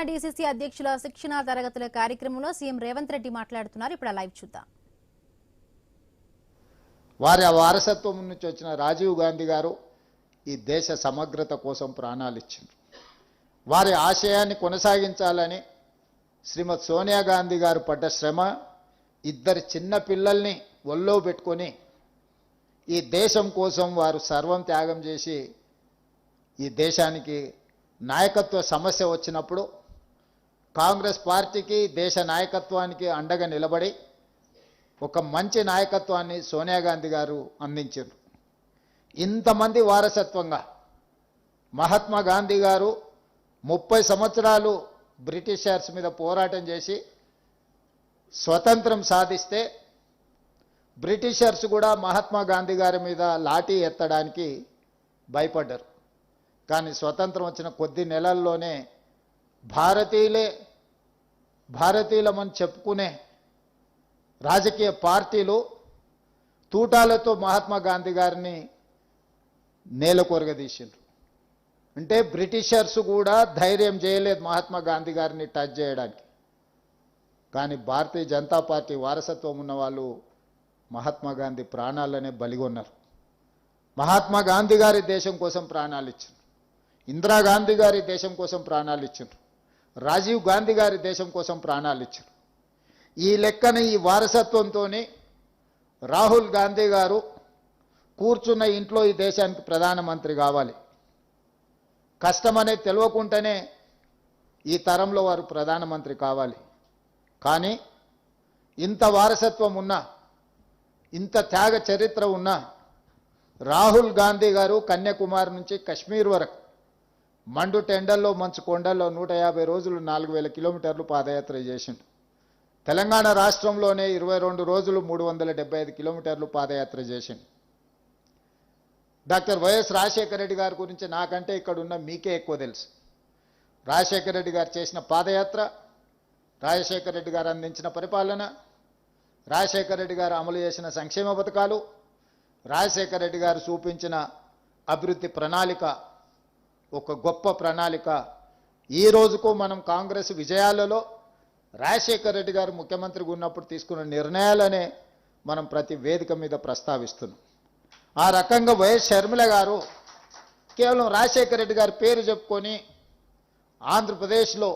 DCC అధ్యక్షుల శిక్షణ తరగతుల కార్యక్రమంలో సీఎం రేవంత్ రెడ్డి మాట్లాడుతున్నారు. ఇప్పుడు లైవ్ చూద్దాం. వారి వారసత్వం నుంచి వచ్చిన రాజీవ్ గాంధీ గారు ఈ దేశ సమగ్రత కోసం ప్రాణాలు ఇచ్చారు. వారి ఆశయాన్ని కొనసాగించాలని శ్రీమతి సోనియా గాంధీ గారు పడ్డ శ్రమ, ఇద్దరు చిన్న పిల్లల్ని ఒళ్ళో పెట్టుకొని ఈ దేశం కోసం వారు సర్వం త్యాగం చేసి ఈ దేశానికి నాయకత్వ సమస్య వచ్చినప్పుడు కాంగ్రెస్ పార్టీకి దేశ నాయకత్వానికి అండగా నిలబడి ఒక మంచి నాయకత్వాన్ని సోనియా గాంధీ గారు అందించారు. ఇంతమంది వారసత్వంగా మహాత్మా గాంధీ గారు 30 సంవత్సరాలు బ్రిటిషర్స్ మీద పోరాటం చేసి స్వతంత్రం సాధిస్తే బ్రిటిషర్స్ కూడా మహాత్మా గాంధీ గారి మీద లాఠీ ఎత్తడానికి భయపడ్డారు. కానీ స్వతంత్రం వచ్చిన కొద్ది నెలల్లోనే భారతీయులమని చెప్పుకునే రాజకీయ పార్టీలు తూటాలతో మహాత్మా గాంధీ గారిని నేలకొరగదీసిండ్రు. అంటే బ్రిటిషర్స్ కూడా ధైర్యం చేయలేదు మహాత్మా గాంధీ గారిని టచ్ చేయడానికి. కానీ భారతీయ జనతా పార్టీ వారసత్వం ఉన్న వాళ్ళు మహాత్మా గాంధీ ప్రాణాలనే బలిగొన్నారు. మహాత్మా గాంధీ గారి దేశం కోసం ప్రాణాలు ఇచ్చారు. ఇందిరాగాంధీ గారి దేశం కోసం ప్రాణాలు ఇచ్చారు. రాజీవ్ గాంధీ గారి దేశం కోసం ప్రాణాలు ఇచ్చారు. ఈ లెక్కన ఈ వారసత్వంతోనే రాహుల్ గాంధీ గారు కూర్చున్న ఇంట్లో ఈ దేశానికి ప్రధానమంత్రి కావాలి. కష్టమనే తెలియకుండానే ఈ తరంలో వారు ప్రధానమంత్రి కావాలి. కానీ ఇంత వారసత్వం ఉన్నా, ఇంత త్యాగ చరిత్ర ఉన్నా రాహుల్ గాంధీ గారు కన్యాకుమారి నుంచి కశ్మీర్ వరకు మండు టెండల్లో మంచు కొండల్లో 150 రోజులు 4000 కిలోమీటర్లు పాదయాత్ర చేసిండు. తెలంగాణ రాష్ట్రంలోనే 22 రోజులు 375 కిలోమీటర్లు పాదయాత్ర చేసిండు. డాక్టర్ వైఎస్ రాజశేఖర రెడ్డి గారి గురించి నాకంటే ఇక్కడ ఉన్న మీకే ఎక్కువ తెలుసు. రాజశేఖర రెడ్డి గారు చేసిన పాదయాత్ర, రాజశేఖర రెడ్డి గారు అందించిన పరిపాలన, రాజశేఖర రెడ్డి గారు అమలు చేసిన సంక్షేమ పథకాలు, రాజశేఖర రెడ్డి గారు చూపించిన అభివృద్ధి ప్రణాళిక ఒక గొప్ప ప్రణాళిక. ఈ రోజుకు మనం కాంగ్రెస్ విజయాలలో రాజశేఖర రెడ్డి గారు ముఖ్యమంత్రిగా ఉన్నప్పుడు తీసుకున్న నిర్ణయాలనే మనం ప్రతి వేదిక మీద ప్రస్తావిస్తున్నాం. ఆ రకంగా వైఎస్ షర్మిల గారు కేవలం రాజశేఖర రెడ్డి గారి పేరు చెప్పుకొని ఆంధ్రప్రదేశ్లో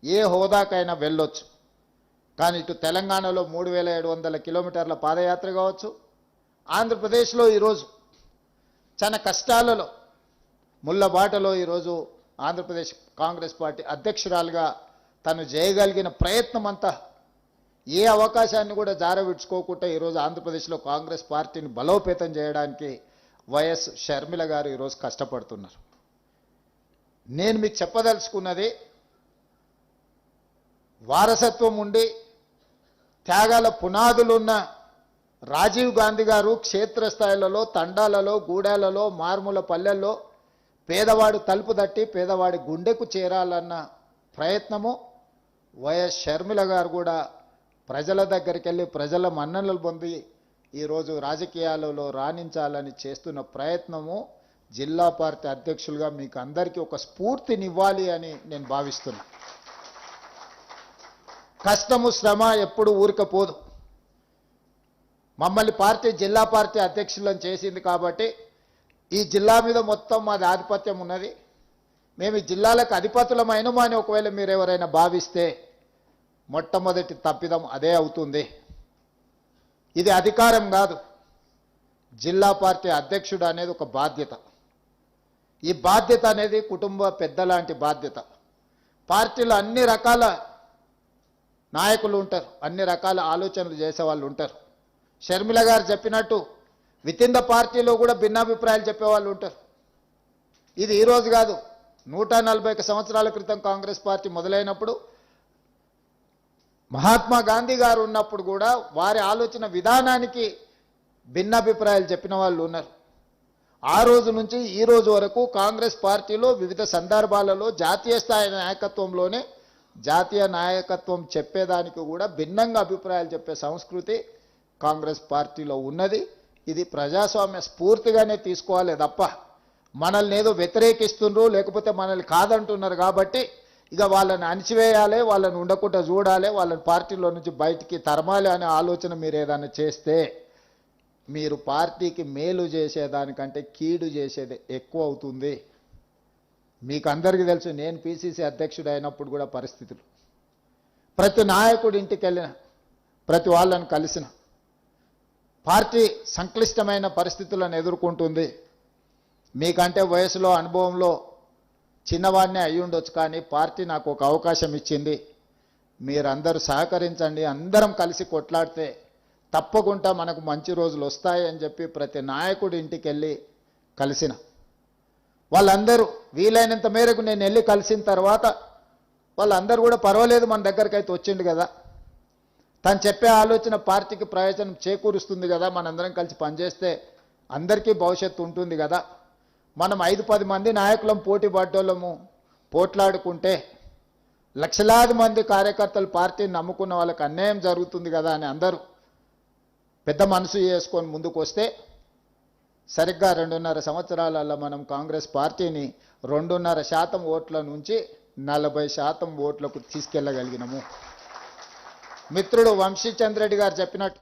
ఏ హోదాకైనా వెళ్ళొచ్చు. కానీ ఇటు తెలంగాణలో 3700 కిలోమీటర్ల పాదయాత్ర కావచ్చు, ఆంధ్రప్రదేశ్లో ఈరోజు చాలా కష్టాలలో ముళ్ళబాటలో ఈరోజు ఆంధ్రప్రదేశ్ కాంగ్రెస్ పార్టీ అధ్యక్షురాలుగా తను చేయగలిగిన ప్రయత్నం అంతా ఏ అవకాశాన్ని కూడా జారవిడ్చుకోకుండా ఈరోజు ఆంధ్రప్రదేశ్లో కాంగ్రెస్ పార్టీని బలోపేతం చేయడానికి వైఎస్ షర్మిల గారు ఈరోజు కష్టపడుతున్నారు. నేను మీకు చెప్పదలుచుకున్నది, వారసత్వం ఉండి త్యాగాల పునాదులున్న రాజీవ్ గాంధీ గారు క్షేత్రస్థాయిలలో, తండాలలో, గూడాలలో, మారుమూల పల్లెల్లో పేదవాడు తలుపు తట్టి పేదవాడి గుండెకు చేరాలన్న ప్రయత్నము వైఎస్ షర్మిల గారు కూడా ప్రజల దగ్గరికి వెళ్ళి ప్రజల మన్ననలు పొంది ఈరోజు రాజకీయాలలో రాణించాలని చేస్తున్న ప్రయత్నము జిల్లా పార్టీ అధ్యక్షులుగా మీకు అందరికీ ఒక స్ఫూర్తినివ్వాలి అని నేను భావిస్తున్నా. కష్టము శ్రమ ఎప్పుడు ఊరికపోదు. మమ్మల్ని జిల్లా పార్టీ అధ్యక్షులను చేసింది కాబట్టి ఈ జిల్లా మీద మొత్తం మాది ఆధిపత్యం ఉన్నది. మేము ఈ జిల్లాలకు అధిపతులమైనమా అని ఒకవేళ మీరు ఎవరైనా భావిస్తే మొట్టమొదటి తప్పిదం అదే అవుతుంది. ఇది అధికారం కాదు. జిల్లా పార్టీ అధ్యక్షుడు అనేది ఒక బాధ్యత. ఈ బాధ్యత అనేది కుటుంబ పెద్దలాంటి బాధ్యత. పార్టీలో అన్ని రకాల నాయకులు ఉంటారు, అన్ని రకాల ఆలోచనలు చేసేవాళ్ళు ఉంటారు. షర్మిల గారు చెప్పినట్టు వితిన్ ద పార్టీలో కూడా భిన్నాభిప్రాయాలు చెప్పేవాళ్ళు ఉంటారు. ఇది ఈరోజు కాదు, 141 సంవత్సరాల క్రితం కాంగ్రెస్ పార్టీ మొదలైనప్పుడు మహాత్మా గాంధీ గారు ఉన్నప్పుడు కూడా వారి ఆలోచన విధానానికి భిన్నాభిప్రాయాలు చెప్పిన వాళ్ళు ఉన్నారు. ఆ రోజు నుంచి ఈ రోజు వరకు కాంగ్రెస్ పార్టీలో వివిధ సందర్భాలలో జాతీయ స్థాయి నాయకత్వంలోనే జాతీయ నాయకత్వం చెప్పేదానికి కూడా భిన్నంగా అభిప్రాయాలు చెప్పే సంస్కృతి కాంగ్రెస్ పార్టీలో ఉన్నది. ఇది ప్రజాస్వామ్య స్ఫూర్తిగానే తీసుకోవాలి తప్ప మనల్ని ఏదో వ్యతిరేకిస్తున్నారు లేకపోతే మనల్ని కాదంటున్నారు కాబట్టి ఇక వాళ్ళని అణిచివేయాలి, వాళ్ళని ఉండకుండా చూడాలి, వాళ్ళని పార్టీలో నుంచి బయటికి తరమాలి అనే ఆలోచన మీరు ఏదైనా చేస్తే మీరు పార్టీకి మేలు చేసేదానికంటే కీడు చేసేది ఎక్కువ అవుతుంది. మీకు అందరికీ తెలుసు, నేను పిసిసి అధ్యక్షుడు అయినప్పుడు కూడా పరిస్థితులు, ప్రతి నాయకుడి ఇంటికి వెళ్ళిన, ప్రతి వాళ్ళని కలిసిన, పార్టీ సంక్లిష్టమైన పరిస్థితులను ఎదుర్కొంటుంది. మీకంటే వయసులో అనుభవంలో చిన్నవాడినే అయి ఉండొచ్చు, కానీ పార్టీ నాకు ఒక అవకాశం ఇచ్చింది. మీరందరూ సహకరించండి, అందరం కలిసి కొట్లాడితే తప్పకుండా మనకు మంచి రోజులు వస్తాయి అని చెప్పి ప్రతి నాయకుడి ఇంటికి వెళ్ళి కలిసిన. వాళ్ళందరూ వీలైనంత మేరకు నేను వెళ్ళి కలిసిన తర్వాత వాళ్ళందరూ కూడా పర్వాలేదు, మన దగ్గరికి అయితే వచ్చిండు కదా, తను చెప్పే ఆలోచన పార్టీకి ప్రయోజనం చేకూరుస్తుంది కదా, మనందరం కలిసి పనిచేస్తే అందరికీ భవిష్యత్తు ఉంటుంది కదా, మనం 5-10 మంది నాయకులం పోటీ పడ్డోళ్ళము పోట్లాడుకుంటే లక్షలాది మంది కార్యకర్తలు పార్టీని నమ్ముకున్న వాళ్ళకి అన్యాయం జరుగుతుంది కదా అని అందరూ పెద్ద మనసు చేసుకొని ముందుకు వస్తే సరిగ్గా 2.5 సంవత్సరాలలో మనం కాంగ్రెస్ పార్టీని 2.5% ఓట్ల నుంచి 40% ఓట్లకు తీసుకెళ్లగలిగినాము. మిత్రుడు వంశీచంద్రెడ్డి గారు చెప్పినట్టు